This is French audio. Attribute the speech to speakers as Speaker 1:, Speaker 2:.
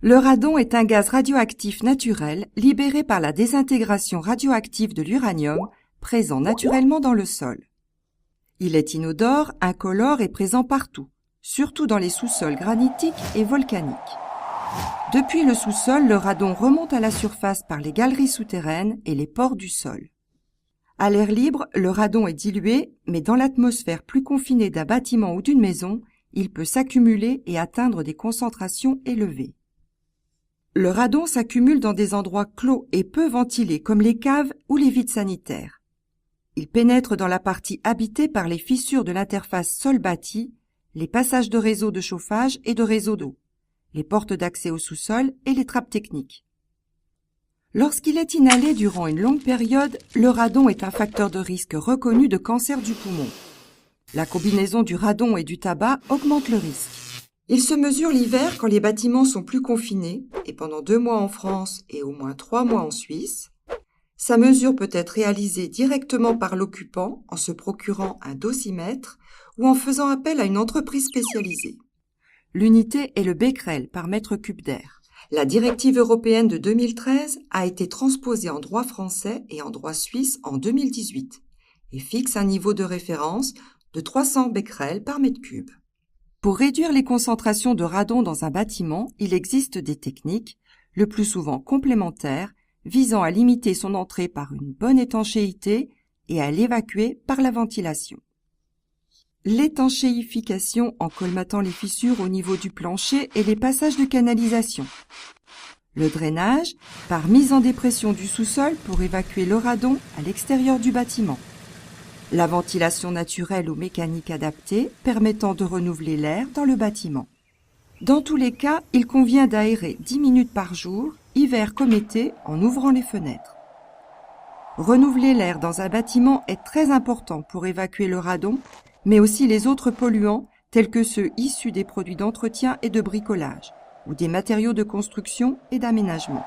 Speaker 1: Le radon est un gaz radioactif naturel libéré par la désintégration radioactive de l'uranium présent naturellement dans le sol. Il est inodore, incolore et présent partout, surtout dans les sous-sols granitiques et volcaniques. Depuis le sous-sol, le radon remonte à la surface par les galeries souterraines et les pores du sol. À l'air libre, le radon est dilué, mais dans l'atmosphère plus confinée d'un bâtiment ou d'une maison, il peut s'accumuler et atteindre des concentrations élevées. Le radon s'accumule dans des endroits clos et peu ventilés comme les caves ou les vides sanitaires. Il pénètre dans la partie habitée par les fissures de l'interface sol-bâti, les passages de réseaux de chauffage et de réseaux d'eau, les portes d'accès au sous-sol et les trappes techniques. Lorsqu'il est inhalé durant une longue période, le radon est un facteur de risque reconnu de cancer du poumon. La combinaison du radon et du tabac augmente le risque. Il se mesure l'hiver quand les bâtiments sont plus confinés, et pendant 2 mois en France et au moins 3 mois en Suisse. Sa mesure peut être réalisée directement par l'occupant en se procurant un dosimètre ou en faisant appel à une entreprise spécialisée. L'unité est le becquerel par mètre cube d'air. La directive européenne de 2013 a été transposée en droit français et en droit suisse en 2018 et fixe un niveau de référence de 300 becquerels par mètre cube. Pour réduire les concentrations de radon dans un bâtiment, il existe des techniques, le plus souvent complémentaires, visant à limiter son entrée par une bonne étanchéité et à l'évacuer par la ventilation. L'étanchéification en colmatant les fissures au niveau du plancher et les passages de canalisation. Le drainage par mise en dépression du sous-sol pour évacuer le radon à l'extérieur du bâtiment. La ventilation naturelle ou mécanique adaptée permettant de renouveler l'air dans le bâtiment. Dans tous les cas, il convient d'aérer 10 minutes par jour, hiver comme été, en ouvrant les fenêtres. Renouveler l'air dans un bâtiment est très important pour évacuer le radon, mais aussi les autres polluants tels que ceux issus des produits d'entretien et de bricolage, ou des matériaux de construction et d'aménagement.